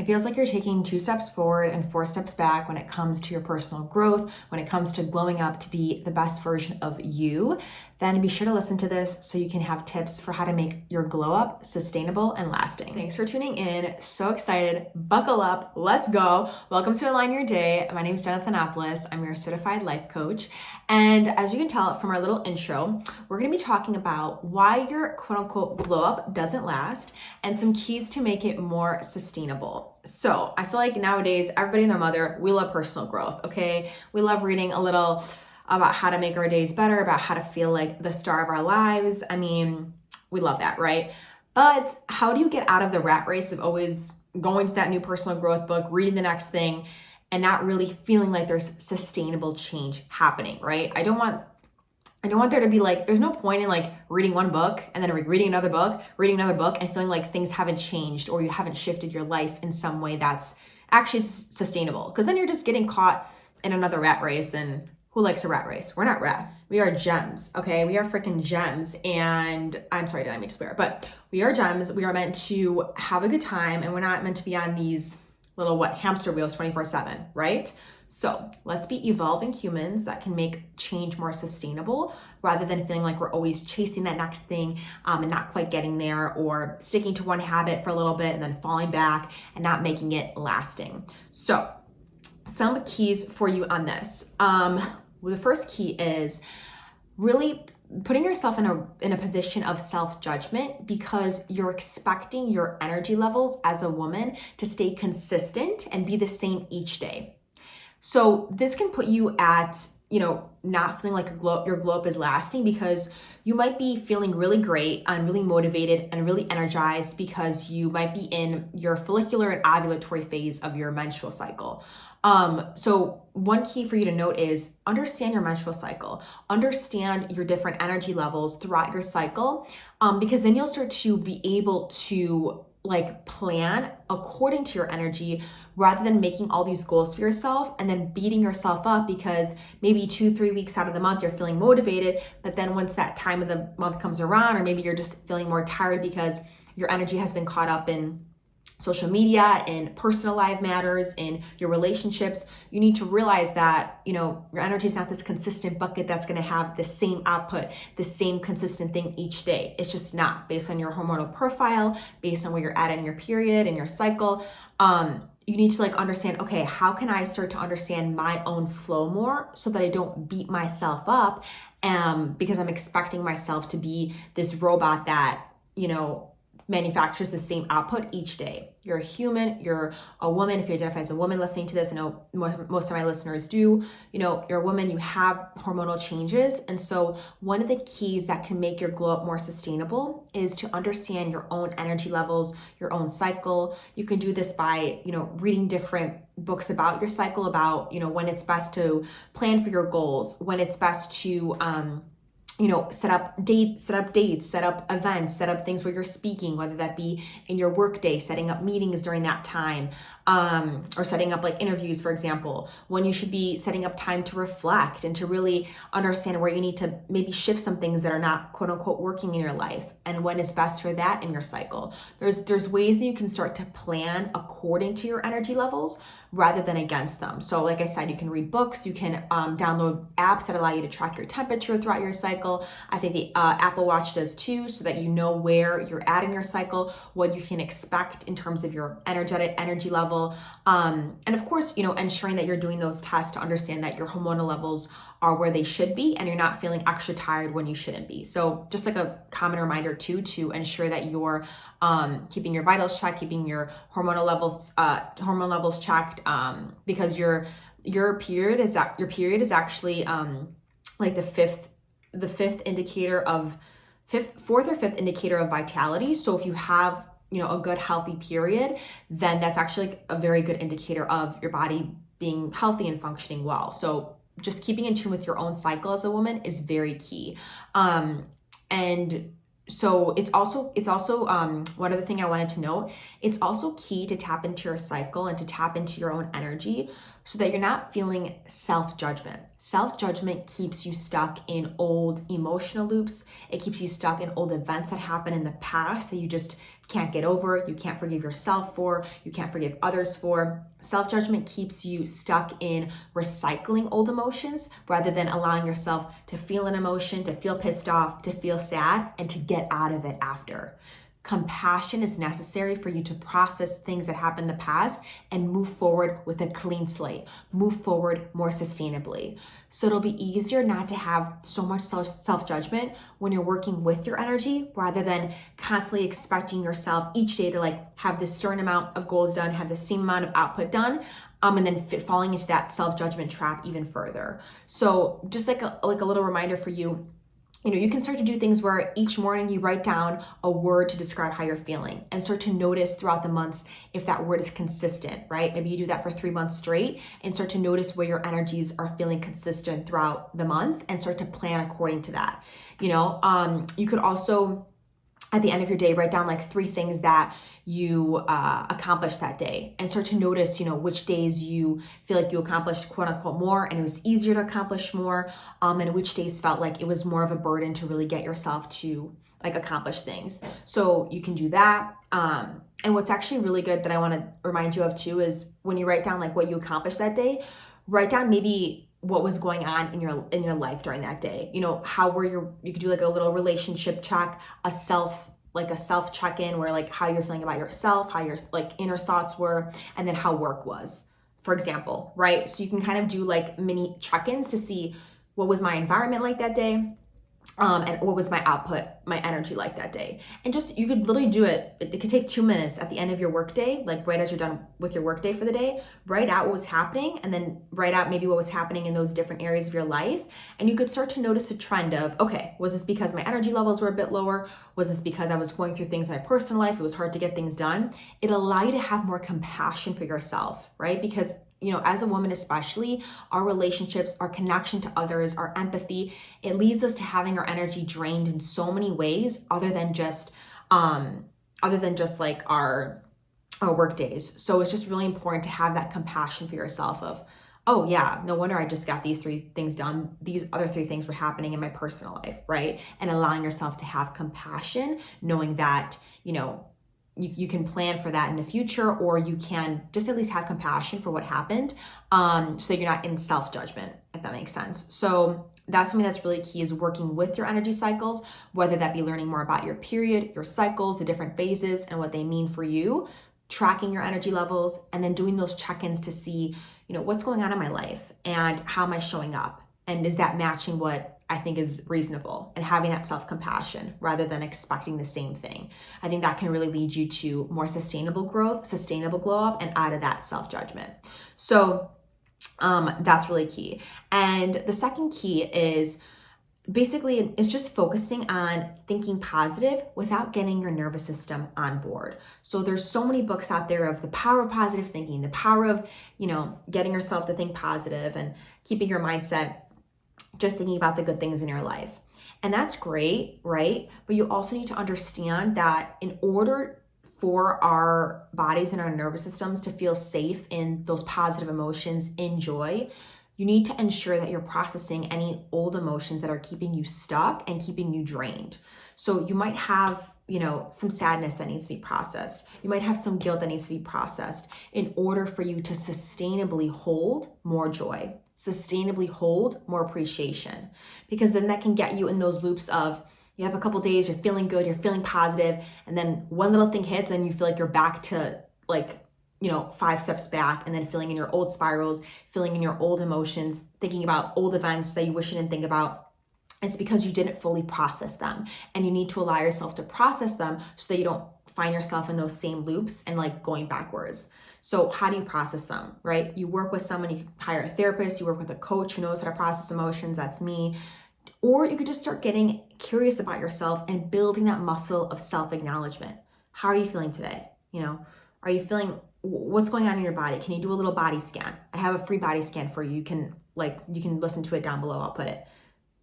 It feels like you're taking 2 steps forward and 4 steps back when it comes to your personal growth, when it comes to glowing up to be the best version of you, then be sure to listen to this so you can have tips for how to make your glow up sustainable and lasting. Thanks for tuning in. So excited. Buckle up. Let's go. Welcome to Align Your Day. My name is Jenna Thanopoulos. I'm your certified life coach. And as you can tell from our little intro, we're going to be talking about why your quote unquote glow up doesn't last and some keys to make it more sustainable. So I feel like nowadays, everybody and their mother, we love personal growth, okay? We love reading a little about how to make our days better, about how to feel like the star of our lives. I mean, we love that, right? But how do you get out of the rat race of always going to that new personal growth book, reading the next thing, and not really feeling like there's sustainable change happening, right? I don't want there to be like, there's no point in like reading one book and then reading another book, and feeling like things haven't changed or you haven't shifted your life in some way that's actually sustainable. Because then you're just getting caught in another rat race, and who likes a rat race? We're not rats. We are gems, okay? We are freaking gems. And I'm sorry, did I make it clear? But we are gems. We are meant to have a good time, and we're not meant to be on these little hamster wheels 24/7, right? So let's be evolving humans that can make change more sustainable rather than feeling like we're always chasing that next thing and not quite getting there, or sticking to one habit for a little bit and then falling back and not making it lasting. So some keys for you on this. The first key is really putting yourself in a position of self-judgment, because you're expecting your energy levels as a woman to stay consistent and be the same each day. So this can put you at, not feeling like your glow up is lasting, because you might be feeling really great and really motivated and really energized because you might be in your follicular and ovulatory phase of your menstrual cycle. So one key for you to note is understand your menstrual cycle, understand your different energy levels throughout your cycle, because then you'll start to be able to plan according to your energy, rather than making all these goals for yourself and then beating yourself up because maybe 2-3 weeks out of the month you're feeling motivated, but then once that time of the month comes around, or maybe you're just feeling more tired because your energy has been caught up in social media, in personal life matters, in your relationships, you need to realize that, your energy is not this consistent bucket that's going to have the same output, the same consistent thing each day. It's just not, based on your hormonal profile, based on where you're at in your period and your cycle. You need to understand, okay, how can I start to understand my own flow more so that I don't beat myself up, because I'm expecting myself to be this robot that, manufactures the same output each day. You're a human, you're a woman. If you identify as a woman listening to this, I know most of my listeners do, you're a woman, you have hormonal changes. And so one of the keys that can make your glow up more sustainable is to understand your own energy levels, your own cycle. You can do this by, reading different books about your cycle, about, when it's best to plan for your goals, when it's best to, set up dates, set up events, set up things where you're speaking, whether that be in your workday, setting up meetings during that time, or setting up interviews, for example, when you should be setting up time to reflect and to really understand where you need to maybe shift some things that are not quote unquote working in your life, and when is best for that in your cycle. There's ways that you can start to plan according to your energy levels rather than against them. So like I said, you can read books, you can download apps that allow you to track your temperature throughout your cycle. I think the Apple Watch does too, so that you know where you're at in your cycle, what you can expect in terms of your energy level. And of course, ensuring that you're doing those tests to understand that your hormonal levels are where they should be and you're not feeling extra tired when you shouldn't be. So just a common reminder too, to ensure that you're keeping your vitals checked, keeping your hormone levels checked, because your period is actually the fourth or fifth indicator of vitality. So if you have a good healthy period, then that's actually a very good indicator of your body being healthy and functioning well. So just keeping in tune with your own cycle as a woman is very key. And so it's also one other thing I wanted to note, it's also key to tap into your cycle and to tap into your own energy so that you're not feeling self-judgment. Self-judgment keeps you stuck in old emotional loops. It keeps you stuck in old events that happened in the past that you just can't get over, you can't forgive yourself for, you can't forgive others for. Self-judgment keeps you stuck in recycling old emotions rather than allowing yourself to feel an emotion, to feel pissed off, to feel sad, and to get out of it after. Compassion is necessary for you to process things that happened in the past and move forward with a clean slate, move forward more sustainably. So it'll be easier not to have so much self-judgment when you're working with your energy rather than constantly expecting yourself each day to like have this certain amount of goals done, have the same amount of output done, and then falling into that self-judgment trap even further. So just like a little reminder for you, you can start to do things where each morning you write down a word to describe how you're feeling and start to notice throughout the months if that word is consistent, right? Maybe you do that for 3 months straight and start to notice where your energies are feeling consistent throughout the month and start to plan according to that. You could also, at the end of your day, write down like 3 things that you accomplished that day and start to notice, which days you feel like you accomplished quote unquote more and it was easier to accomplish more, and which days felt like it was more of a burden to really get yourself to like accomplish things. So you can do that. And what's actually really good that I want to remind you of too is when you write down like what you accomplished that day, write down maybe what was going on in your life during that day. How were you could do like a little relationship check, a self check-in where like how you're feeling about yourself, how your like inner thoughts were, and then how work was, for example, right? So you can kind of do like mini check-ins to see what was my environment like that day, and what was my output, my energy like that day. And just, you could literally do it. It could take 2 minutes at the end of your workday, like right as you're done with your workday for the day, write out what was happening and then write out maybe what was happening in those different areas of your life. And you could start to notice a trend of, okay, was this because my energy levels were a bit lower? Was this because I was going through things in my personal life? It was hard to get things done. It'll allow you to have more compassion for yourself, right? Because as a woman especially, our relationships, our connection to others, our empathy, it leads us to having our energy drained in so many ways other than just like our work days. So it's just really important to have that compassion for yourself of, oh yeah, no wonder I just got these 3 things done. These other 3 things were happening in my personal life, right? And allowing yourself to have compassion, knowing that, you can plan for that in the future, or you can just at least have compassion for what happened, so you're not in self-judgment, if that makes sense. So that's something that's really key, is working with your energy cycles, whether that be learning more about your period, your cycles, the different phases and what they mean for you, tracking your energy levels, and then doing those check-ins to see, what's going on in my life and how am I showing up? And is that matching what I think is reasonable, and having that self-compassion rather than expecting the same thing. I think that can really lead you to more sustainable growth, sustainable glow up, and out of that self-judgment. So that's really key. And the second key is basically it's just focusing on thinking positive without getting your nervous system on board. So there's so many books out there of the power of positive thinking, the power of, getting yourself to think positive and keeping your mindset just thinking about the good things in your life. And that's great, right? But you also need to understand that in order for our bodies and our nervous systems to feel safe in those positive emotions, in joy, you need to ensure that you're processing any old emotions that are keeping you stuck and keeping you drained. So you might have, some sadness that needs to be processed. You might have some guilt that needs to be processed in order for you to sustainably hold more joy, sustainably hold more appreciation, because then that can get you in those loops of, you have a couple days, you're feeling good, you're feeling positive, and then one little thing hits and you feel like you're back to 5 steps back, and then feeling in your old spirals, feeling in your old emotions, thinking about old events that you wish you didn't think about. It's because you didn't fully process them, and you need to allow yourself to process them so that you don't find yourself in those same loops and going backwards. So how do you process them, right? You work with someone, you can hire a therapist, you work with a coach who knows how to process emotions, that's me. Or you could just start getting curious about yourself and building that muscle of self-acknowledgement. How are you feeling today? Are you feeling, what's going on in your body? Can you do a little body scan? I have a free body scan for you. You can listen to it down below, I'll put it.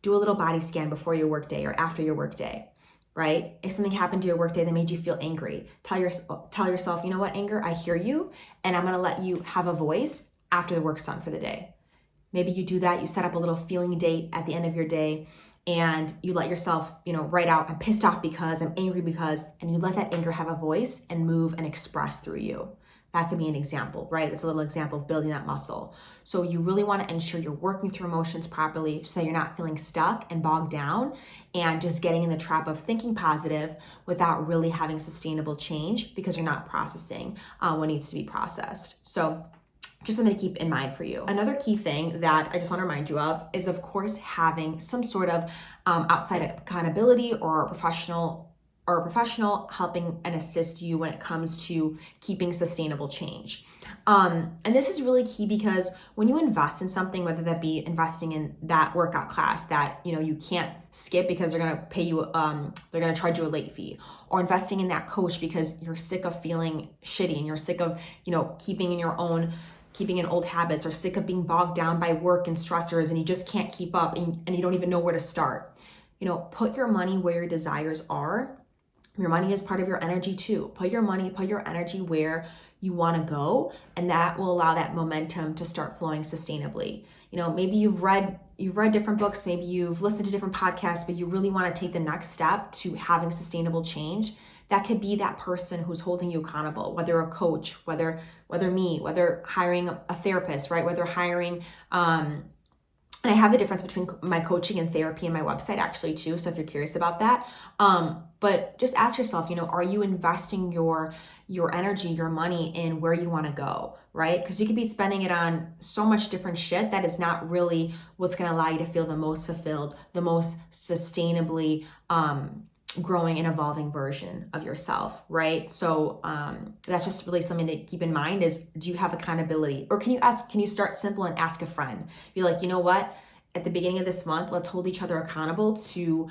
Do a little body scan before your workday or after your workday, right? If something happened to your workday that made you feel angry, tell yourself, you know what, anger, I hear you, and I'm gonna let you have a voice after the work's done for the day. Maybe you do that, you set up a little feeling date at the end of your day, and you let yourself, write out, I'm pissed off because, I'm angry because, and you let that anger have a voice and move and express through you. That could be an example, right? That's a little example of building that muscle. So you really want to ensure you're working through emotions properly so that you're not feeling stuck and bogged down and just getting in the trap of thinking positive without really having sustainable change because you're not processing what needs to be processed. So just something to keep in mind for you. Another key thing that I just want to remind you of is, of course, having some sort of outside accountability or a professional helping and assist you when it comes to keeping sustainable change. And this is really key because when you invest in something, whether that be investing in that workout class that you can't skip because they're gonna pay you, they're gonna charge you a late fee, or investing in that coach because you're sick of feeling shitty and you're sick of keeping in old habits, or sick of being bogged down by work and stressors and you just can't keep up and you don't even know where to start. Put your money where your desires are. Your money is part of your energy too. Put your energy where you want to go, and that will allow that momentum to start flowing sustainably. Maybe you've read different books, maybe you've listened to different podcasts, but you really want to take the next step to having sustainable change. That could be that person who's holding you accountable, whether a coach, whether hiring a therapist, right? Whether hiring, and I have the difference between my coaching and therapy in my website actually too. So if you're curious about that, but just ask yourself, are you investing your energy, your money in where you want to go, right? Because you could be spending it on so much different shit that is not really what's going to allow you to feel the most fulfilled, the most sustainably, growing and evolving version of yourself, right? So that's just really something to keep in mind is, do you have accountability? Or can you start simple and ask a friend? Be like, you know what? At the beginning of this month, let's hold each other accountable to,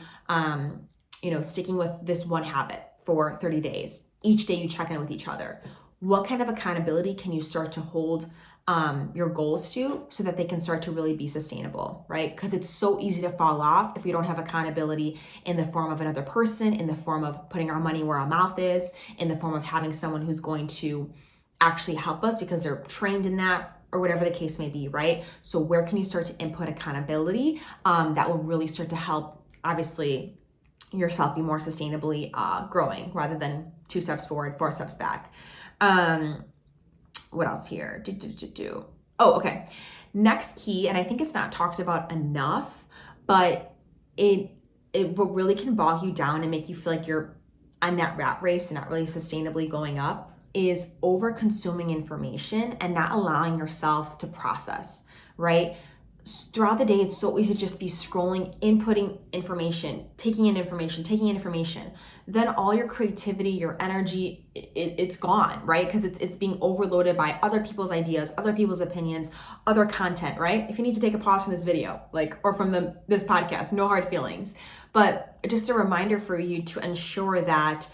sticking with this one habit for 30 days. Each day you check in with each other. What kind of accountability can you start to hold your goals to so that they can start to really be sustainable, right? Because it's so easy to fall off if we don't have accountability in the form of another person, in the form of putting our money where our mouth is, in the form of having someone who's going to actually help us because they're trained in that, or whatever the case may be, right? So where can you start to input accountability that will really start to help, obviously, yourself be more sustainably growing rather than 2 steps forward, 4 steps back. What else here? Oh, okay. Next key, and I think it's not talked about enough, but it really can bog you down and make you feel like you're on that rat race and not really sustainably going up, is over consuming information and not allowing yourself to process, right? Throughout the day, it's so easy to just be scrolling, inputting information, taking in information. Then all your creativity, your energy, it's gone, right? Because it's being overloaded by other people's ideas, other people's opinions, other content, right? If you need to take a pause from this video, or from this podcast, no hard feelings. But just a reminder for you to ensure that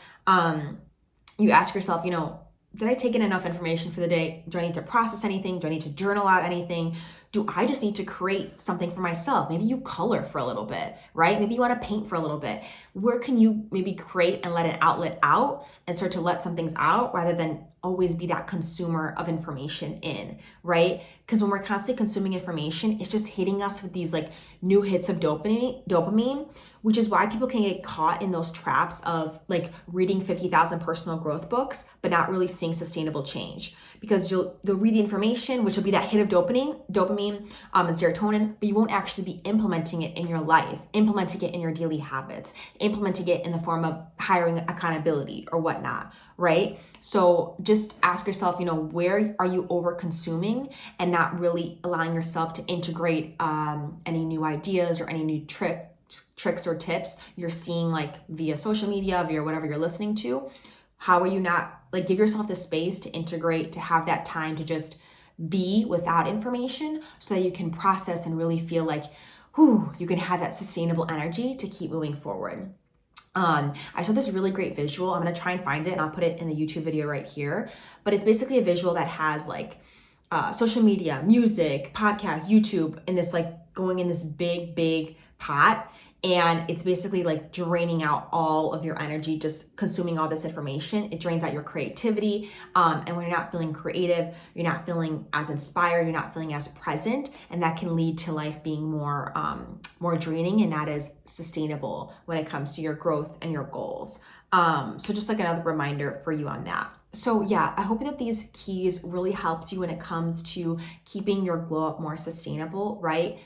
you ask yourself, did I take in enough information for the day? Do I need to process anything? Do I need to journal out anything? Do I just need to create something for myself? Maybe you color for a little bit, right? Maybe you want to paint for a little bit. Where can you maybe create and let an outlet out and start to let some things out rather than always be that consumer of information in, right? Because when we're constantly consuming information, it's just hitting us with these new hits of dopamine, which is why people can get caught in those traps of reading 50,000 personal growth books, but not really seeing sustainable change. Because they'll read the information, which will be that hit of dopamine and serotonin, but you won't actually be implementing it in your life, implementing it in your daily habits, implementing it in the form of hiring accountability or whatnot, right? So just ask yourself, where are you over consuming and not really allowing yourself to integrate any new ideas or any new tricks or tips you're seeing via social media, via whatever you're listening to. How are you not give yourself the space to integrate, to have that time to just be without information so that you can process and really feel you can have that sustainable energy to keep moving forward. I saw this really great visual. I'm going to try and find it and I'll put it in the YouTube video right here. But it's basically a visual that has social media, music, podcasts, YouTube, in this going in this big pot. And it's basically like draining out all of your energy, just consuming all this information. It drains out your creativity. And when you're not feeling creative, you're not feeling as inspired, you're not feeling as present. And that can lead to life being more draining and not as sustainable when it comes to your growth and your goals. So just like another reminder for you on that. So yeah, I hope that these keys really helped you when it comes to keeping your glow up more sustainable, right?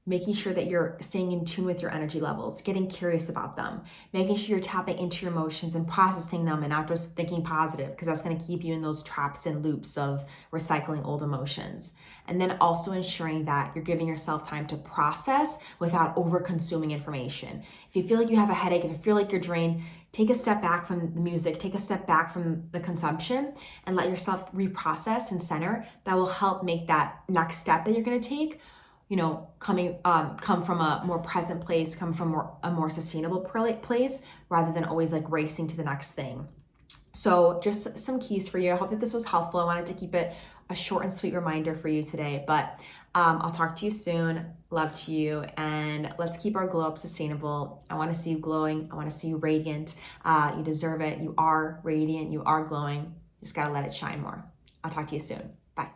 Making sure that you're staying in tune with your energy levels, getting curious about them, making sure you're tapping into your emotions and processing them and not just thinking positive, because that's going to keep you in those traps and loops of recycling old emotions. And then also ensuring that you're giving yourself time to process without over consuming information. If you feel like you have a headache, if you feel like you're drained, take a step back from the music, take a step back from the consumption, and let yourself reprocess and center. That will help make that next step that you're going to take, come from a more present place, come from a more sustainable place, rather than always like racing to the next thing. So just some keys for you. I hope that this was helpful. I wanted to keep it a short and sweet reminder for you today, but I'll talk to you soon. Love to you, and let's keep our glow up sustainable. I want to see you glowing. I want to see you radiant. You deserve it. You are radiant. You are glowing. You just got to let it shine more. I'll talk to you soon. Bye.